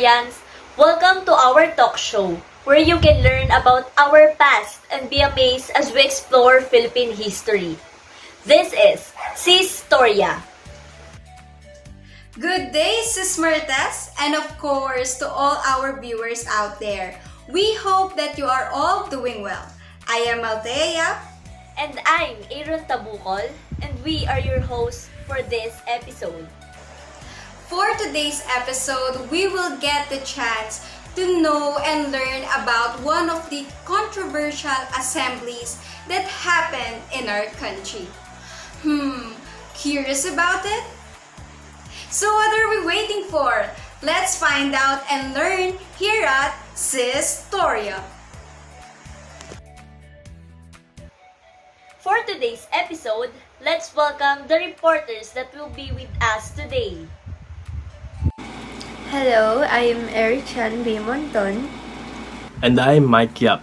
historians, welcome to our talk show, where you can learn about our past and be amazed as we explore Philippine history. This is Historia. Good day, Sis Marites, and of course to all our viewers out there. We hope that you are all doing well. I am Althea. And I'm Aaron Tabukol, and we are your hosts for this episode. For today's episode, we will get the chance to know and learn about one of the controversial assemblies that happened in our country. Curious about it? So what are we waiting for? Let's find out and learn here at Historia. For today's episode, let's welcome the reporters that will be with us today. Hello, I am Erichan B. Monton. And I'm Mike Yap.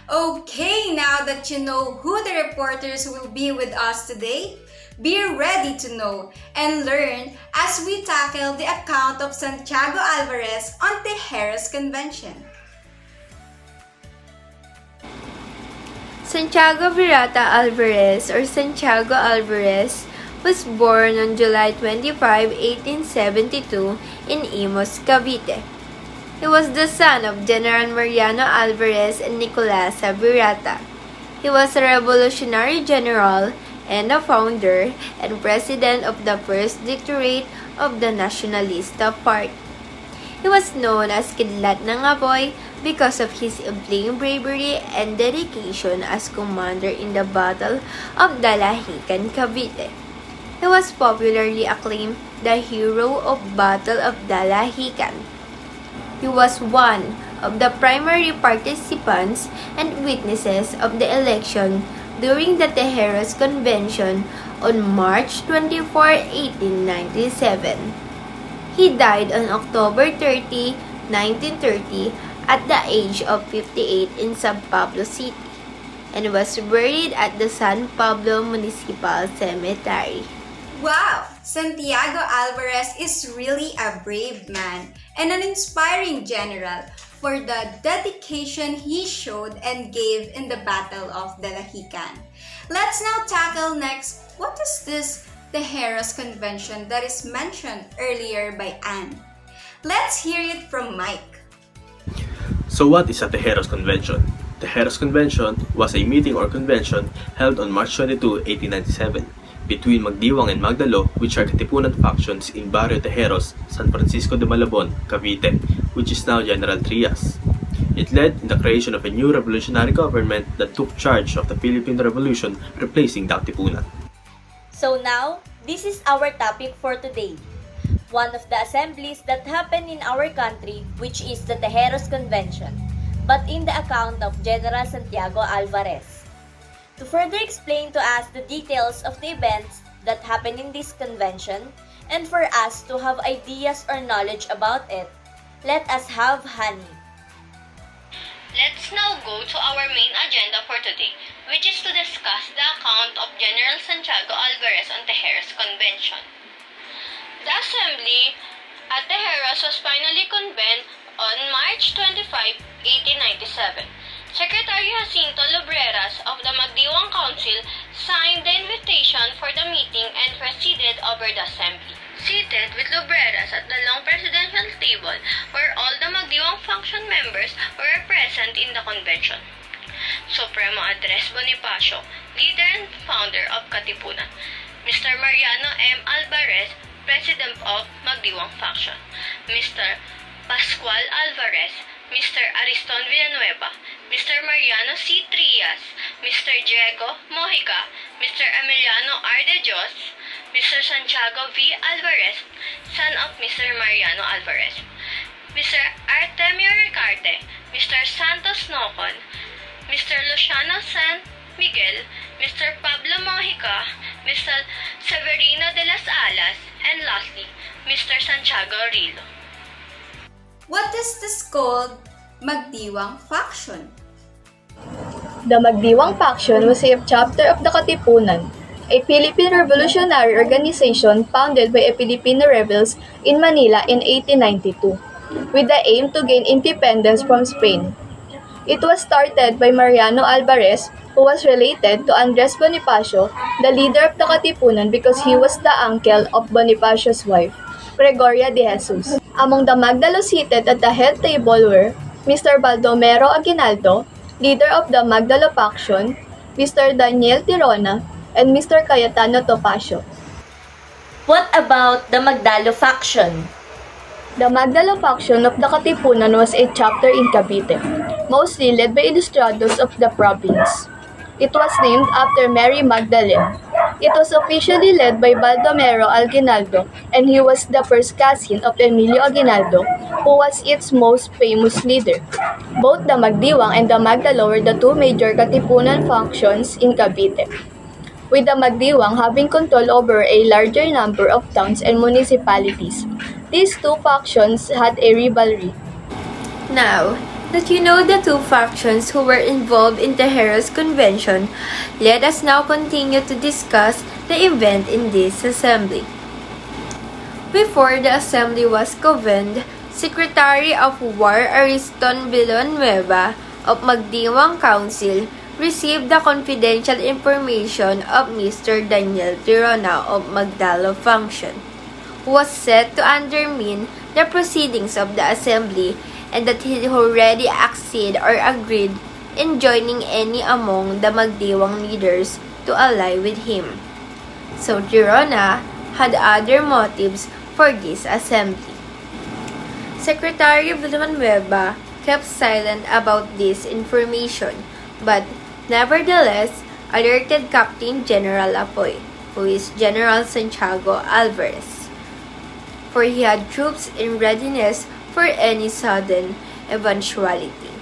Okay, now that you know who the reporters will be with us today, be ready to know and learn as we tackle the account of Santiago Alvarez on Tejeros Convention. Santiago Virata Alvarez or Santiago Alvarez was born on July 25, 1872 in Imus, Cavite. He was the son of General Mariano Alvarez and Nicolasa Virata. He was a revolutionary general and a founder and president of the first dictatorate of the Nacionalista Party. He was known as Kidlat ng Apoy because of his inflamed bravery and dedication as commander in the Battle of Dalahican, Cavite. He was popularly acclaimed the hero of Battle of Dalahican. He was one of the primary participants and witnesses of the election during the Tejeros Convention on March 24, 1897. He died on October 30, 1930 at the age of 58 in San Pablo City and was buried at the San Pablo Municipal Cemetery. Wow! Santiago Alvarez is really a brave man and an inspiring general for the dedication he showed and gave in the Battle of Dalahican. Let's now tackle next, what is this Tejeros Convention that is mentioned earlier by Anne? Let's hear it from Mike. So what is a Tejeros Convention? Tejeros Convention was a meeting or convention held on March 22, 1897 between Magdiwang and Magdalo, which are Katipunan factions in Barrio Tejeros, San Francisco de Malabon, Cavite, which is now General Trias. It led in the creation of a new revolutionary government that took charge of the Philippine Revolution, replacing the Katipunan. So now, this is our topic for today. One of the assemblies that happened in our country, which is the Tejeros Convention, but in the account of General Santiago Alvarez. To further explain to us the details of the events that happened in this convention, and for us to have ideas or knowledge about it, let us have Hani. Let's now go to our main agenda for today, which is to discuss the account of General Santiago Alvarez on Tejeros Convention. The assembly at Tejeros was finally convened on March 25, 1897. Secretary Jacinto Lubreras of the Magdiwang Council signed the invitation for the meeting and presided over the assembly. Seated with Lubreras at the long presidential table where all the Magdiwang faction members were present in the convention. Supremo Andres Bonifacio, leader and founder of Katipunan. Mr. Mariano M. Alvarez, president of Magdiwang faction. Mr. Pascual Alvarez, Mr. Ariston Villanueva, Mr. Mariano C. Trias, Mr. Diego Mojica, Mr. Emiliano R. de Dios, Mr. Santiago V. Alvarez, son of Mr. Mariano Alvarez, Mr. Artemio Ricarte, Mr. Santos Nocon, Mr. Luciano San Miguel, Mr. Pablo Mojica, Mr. Severino de las Alas, and lastly, Mr. Santiago Rilo. What is this called Magdiwang faction? The Magdiwang faction was a chapter of the Katipunan, a Philippine revolutionary organization founded by a Filipino rebels in Manila in 1892, with the aim to gain independence from Spain. It was started by Mariano Alvarez, who was related to Andres Bonifacio, the leader of the Katipunan because he was the uncle of Bonifacio's wife, Gregoria de Jesus. Among the Magdalo seated at the head table were Mr. Baldomero Aguinaldo, leader of the Magdalo faction, Mr. Daniel Tirona, and Mr. Cayetano Topacio. What about the Magdalo faction? The Magdalo faction of the Katipunan was a chapter in Cavite, mostly led by Ilustrados of the province. It was named after Mary Magdalene. It was officially led by Baldomero Aguinaldo, and he was the first cousin of Emilio Aguinaldo, who was its most famous leader. Both the Magdiwang and the Magdalo were the two major Katipunan factions in Cavite, with the Magdiwang having control over a larger number of towns and municipalities. These two factions had a rivalry. Now that you know the two factions who were involved in Tejeros Convention, let us now continue to discuss the event in this assembly. Before the assembly was convened, Secretary of War Ariston Villanueva of Magdiwang Council received the confidential information of Mr. Daniel Tirona of Magdalo faction, who was set to undermine the proceedings of the assembly and that he already acceded or agreed in joining any among the Magdiwang leaders to ally with him. So Tirona had other motives for this assembly. Secretary Villanueva kept silent about this information, but nevertheless alerted Captain General Apoy, who is General Santiago Alvarez, for he had troops in readiness for any sudden eventuality.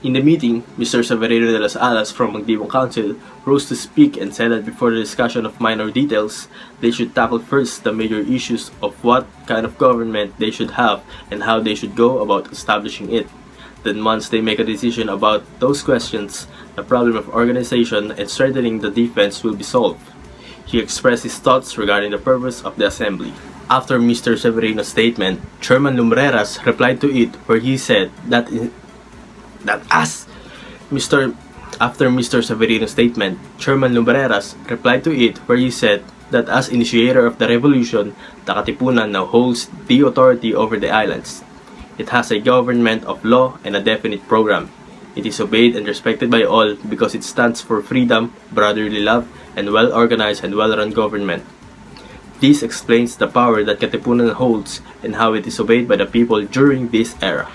In the meeting, Mr. Severino de las Alas from Magdiwang Council rose to speak and said that before the discussion of minor details, they should tackle first the major issues of what kind of government they should have and how they should go about establishing it. Then once they make a decision about those questions, the problem of organization and strengthening the defense will be solved. He expressed his thoughts regarding the purpose of the assembly. After Mr. Severino's statement, Chairman Lumbreras replied to it where he said After Mr. Severino's statement, Chairman Lumbreras replied to it where he said that as initiator of the revolution, the Katipunan now holds the authority over the islands. It has a government of law and a definite program. It is obeyed and respected by all because it stands for freedom, brotherly love, and well-organized and well-run government. This explains the power that Katipunan holds and how it is obeyed by the people during this era.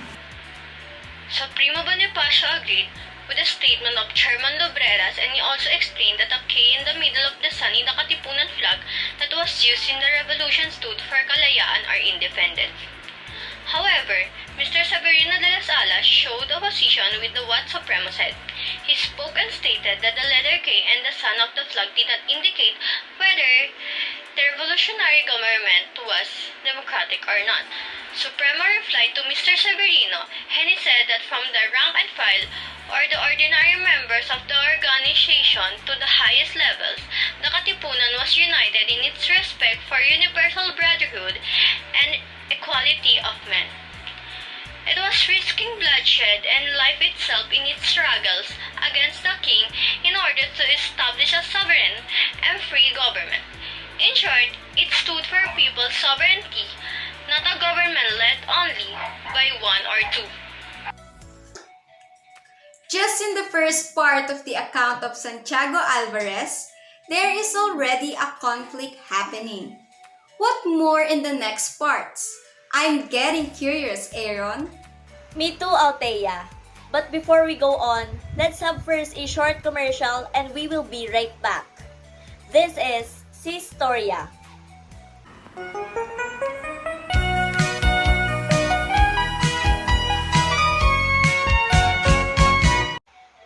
Supremo Bonifacio agreed with the statement of Chairman Lumbreras, and he also explained that a K in the middle of the sun in the Katipunan flag that was used in the revolution stood for kalayaan or independence. However, Mr. Severino de las Alas showed opposition with the what Supremo said. He spoke and stated that the letter K and the sun of the flag did not indicate whether the revolutionary government was democratic or not. Supremo replied to Mr. Severino, and he said that from the rank and file or the ordinary members of the organization to the highest levels, the Katipunan was united in its respect for universal brotherhood and equality of men. It was risking bloodshed and life itself in its struggles against the king in order to establish a sovereign and free government. In short, it stood for people's sovereignty, not a government led only by one or two. Just in the first part of the account of Santiago Alvarez, there is already a conflict happening. What more in the next parts? I'm getting curious, Aaron. Me too, Althea. But before we go on, let's have first a short commercial and we will be right back. This is Sistoria.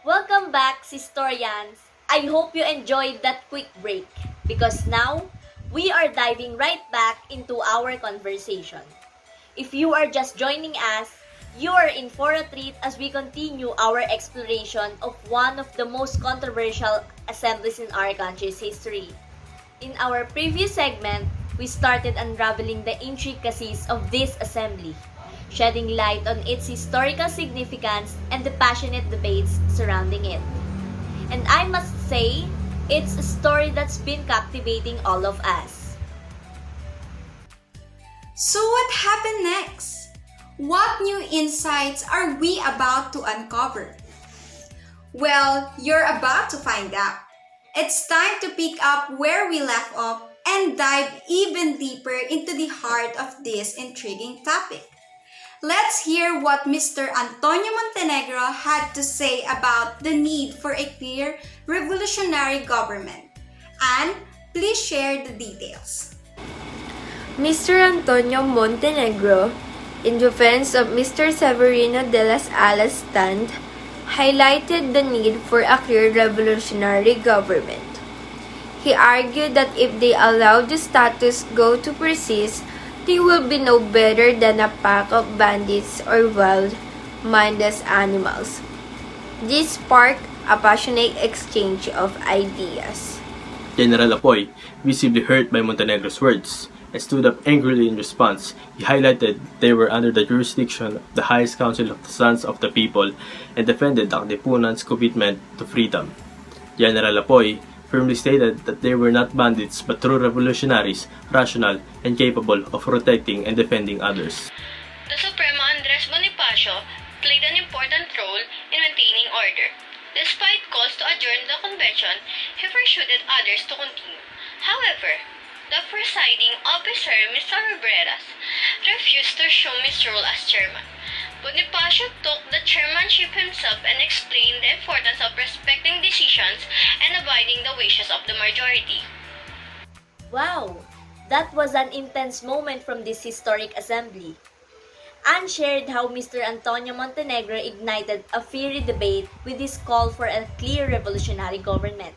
Welcome back, Sistorians. I hope you enjoyed that quick break because now we are diving right back into our conversation. If you are just joining us, You are in for a treat as we continue our exploration of one of the most controversial assemblies in our country's history. In our previous segment, we started unraveling the intricacies of this assembly, shedding light on its historical significance and the passionate debates surrounding it. And I must say, it's a story that's been captivating all of us. So what happened next? What new insights are we about to uncover? Well, you're about to find out. It's time to pick up where we left off and dive even deeper into the heart of this intriguing topic. Let's hear what Mr. Antonio Montenegro had to say about the need for a clear revolutionary government. And please share the details. Mr. Antonio Montenegro, in defense of Mr. Severino de las Alas' stand, highlighted the need for a clear revolutionary government. He argued that if they allow the status quo to persist, they will be no better than a pack of bandits or wild, mindless animals. This sparked a passionate exchange of ideas. General Apoy, visibly hurt by Montenegro's words, and stood up angrily in response. He highlighted they were under the jurisdiction of the highest council of the sons of the people and defended the Katipunan's commitment to freedom. General Apoy firmly stated that they were not bandits but true revolutionaries, rational and capable of protecting and defending others. The Supremo Andres Bonifacio played an important role in maintaining order. Despite calls to adjourn the convention, he persuaded others to continue. However, the presiding officer, Mr. Ribreras, refused to assume his role as chairman. Bonifacio took the chairmanship himself and explained the importance of respecting decisions and abiding the wishes of the majority. Wow! That was an intense moment from this historic assembly. Anne shared how Mr. Antonio Montenegro ignited a fiery debate with his call for a clear revolutionary government.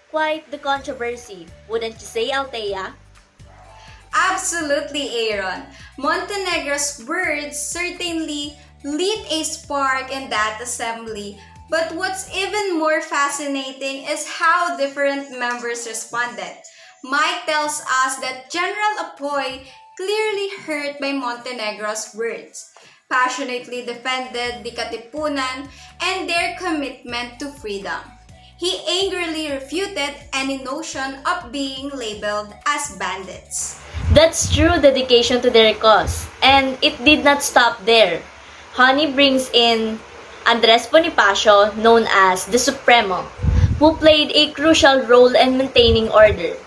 Quite the controversy, wouldn't you say, Althea? Absolutely, Aaron. Montenegro's words certainly lit a spark in that assembly, but what's even more fascinating is how different members responded. Mike tells us that General Apoy, clearly hurt by Montenegro's words, passionately defended the Katipunan and their commitment to freedom. He angrily refuted any notion of being labeled as bandits. That's true dedication to their cause, and it did not stop there. Honey brings in Andres Bonifacio, known as the Supremo, who played a crucial role in maintaining order.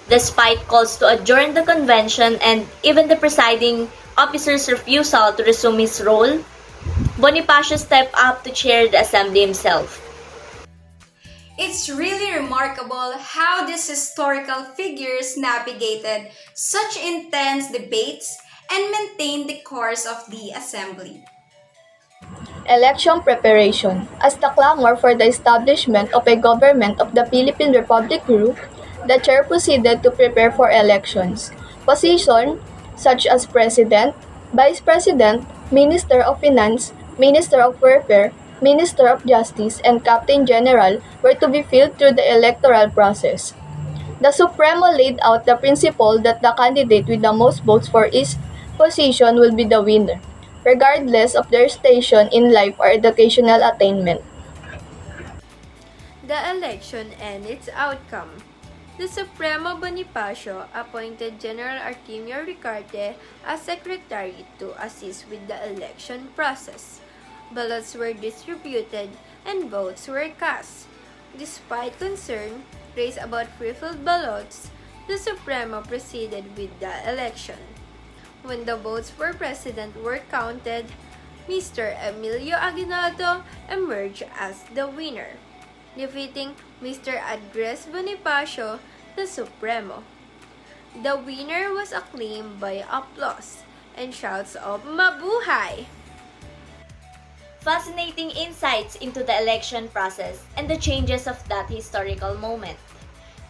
Despite calls to adjourn the convention and even the presiding officer's refusal to resume his role, Bonifacio stepped up to chair the assembly himself. It's really remarkable how these historical figures navigated such intense debates and maintained the course of the assembly. Election preparation. As the clamor for the establishment of a government of the Philippine Republic grew, the chair proceeded to prepare for elections. Positions such as President, Vice President, Minister of Finance, Minister of Warfare, Minister of Justice, and Captain General were to be filled through the electoral process. The Supremo laid out the principle that the candidate with the most votes for each position will be the winner, regardless of their station in life or educational attainment. The election and its outcome. The Supremo Bonifacio appointed General Artemio Ricarte as secretary to assist with the election process. Ballots were distributed and votes were cast. Despite concern raised about pre-filled ballots, the Supremo proceeded with the election. When the votes for president were counted, Mr. Emilio Aguinaldo emerged as the winner, defeating Mr. Andres Bonifacio, the Supremo. The winner was acclaimed by applause and shouts of "Mabuhay!" Fascinating insights into the election process and the changes of that historical moment.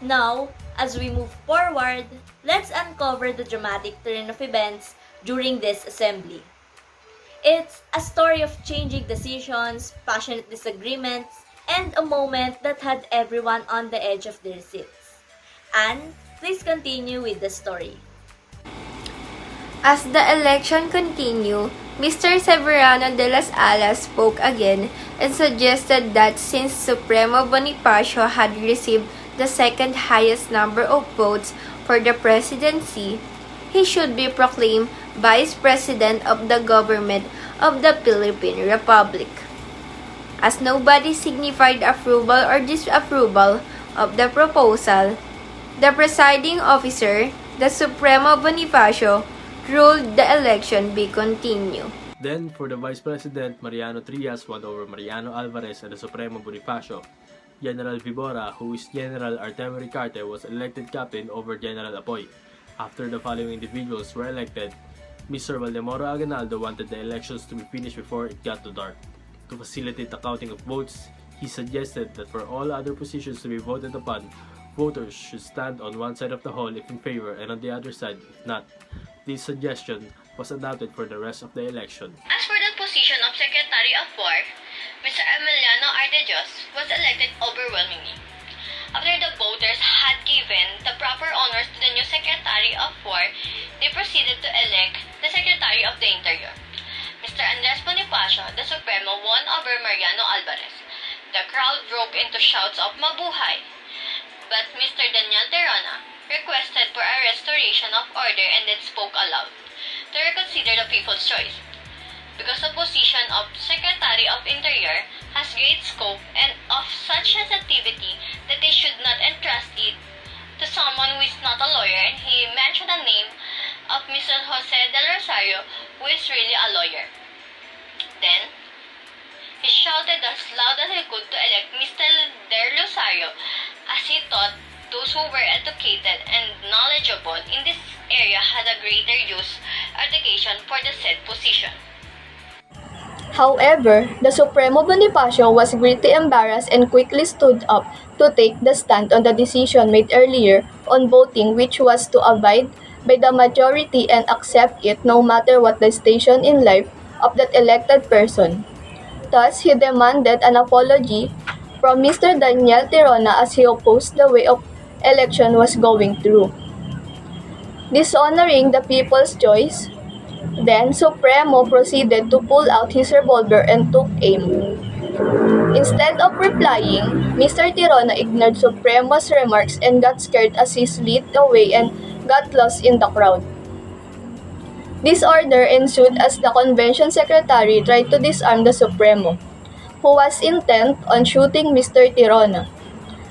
Now, as we move forward, let's uncover the dramatic turn of events during this assembly. It's a story of changing decisions, passionate disagreements, and a moment that had everyone on the edge of their seats. And please continue with the story. As the election continued, Mr. Severano de las Alas spoke again and suggested that since Supremo Bonifacio had received the second highest number of votes for the presidency, he should be proclaimed Vice President of the government of the Philippine Republic. As nobody signified approval or disapproval of the proposal, the presiding officer, the Supremo Bonifacio, ruled the election be continued. Then, for the Vice President, Mariano Trias won over Mariano Alvarez and the Supremo Bonifacio. General Vibora, who is General Artemio Ricarte, was elected captain over General Apoy. After the following individuals were elected, Mr. Valdemoro Aguinaldo wanted the elections to be finished before it got too dark. To facilitate the counting of votes, he suggested that for all other positions to be voted upon, voters should stand on one side of the hall if in favor and on the other side if not. This suggestion was adopted for the rest of the election. As for the position of Secretary of War, Mr. Emiliano Artejos was elected overwhelmingly. After the voters had given the proper honors to the new Secretary of War, they proceeded to elect the Secretary of the Interior. Mr. Andres Bonifacio, the Supremo, won over Mariano Alvarez. The crowd broke into shouts of "Mabuhay!" But Mr. Daniel Terona requested for a restoration of order and then spoke aloud to reconsider the people's choice. Because the position of Secretary of Interior has great scope and of such sensitivity that they should not entrust it to someone who is not a lawyer, and he mentioned the name of Mr. Jose del Rosario, who is really a lawyer. Then, he shouted as loud as he could to elect Mr. del Rosario, as he thought those who were educated and knowledgeable in this area had a greater use education for the said position. However, the Supremo Bonifacio was greatly embarrassed and quickly stood up to take the stand on the decision made earlier on voting, which was to abide by the majority and accept it no matter what the station in life of that elected person. Thus, he demanded an apology from Mr. Daniel Tirona as he opposed the way of election was going through. Dishonoring the people's choice, then Supremo proceeded to pull out his revolver and took aim. Instead of replying, Mr. Tirona ignored Supremo's remarks and got scared as he slid away and got lost in the crowd. Disorder ensued as the convention secretary tried to disarm the Supremo, who was intent on shooting Mr. Tirona.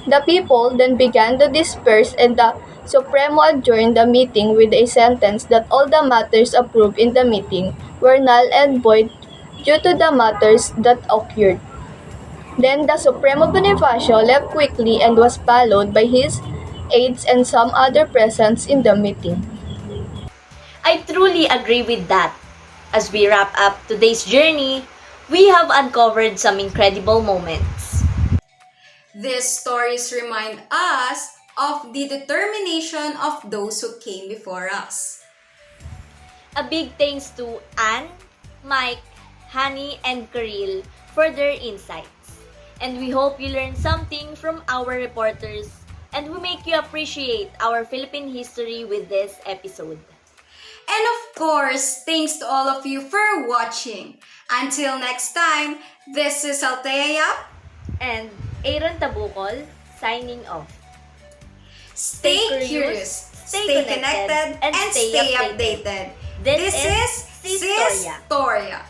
The people then began to disperse and the Supremo adjourned the meeting with a sentence that all the matters approved in the meeting were null and void due to the matters that occurred. Then the Supremo Bonifacio left quickly and was followed by his aides and some other present in the meeting. I truly agree with that. As we wrap up today's journey, we have uncovered some incredible moments. These stories remind us of the determination of those who came before us. A big thanks to Anne, Mike, Hani, and Karil for their insights. And we hope you learned something from our reporters and we make you appreciate our Philippine history with this episode. And of course, thanks to all of you for watching. Until next time, this is Althea Yap. And Aaron Tabukol, signing off. Stay curious, stay connected, and stay updated. This is Sistoria.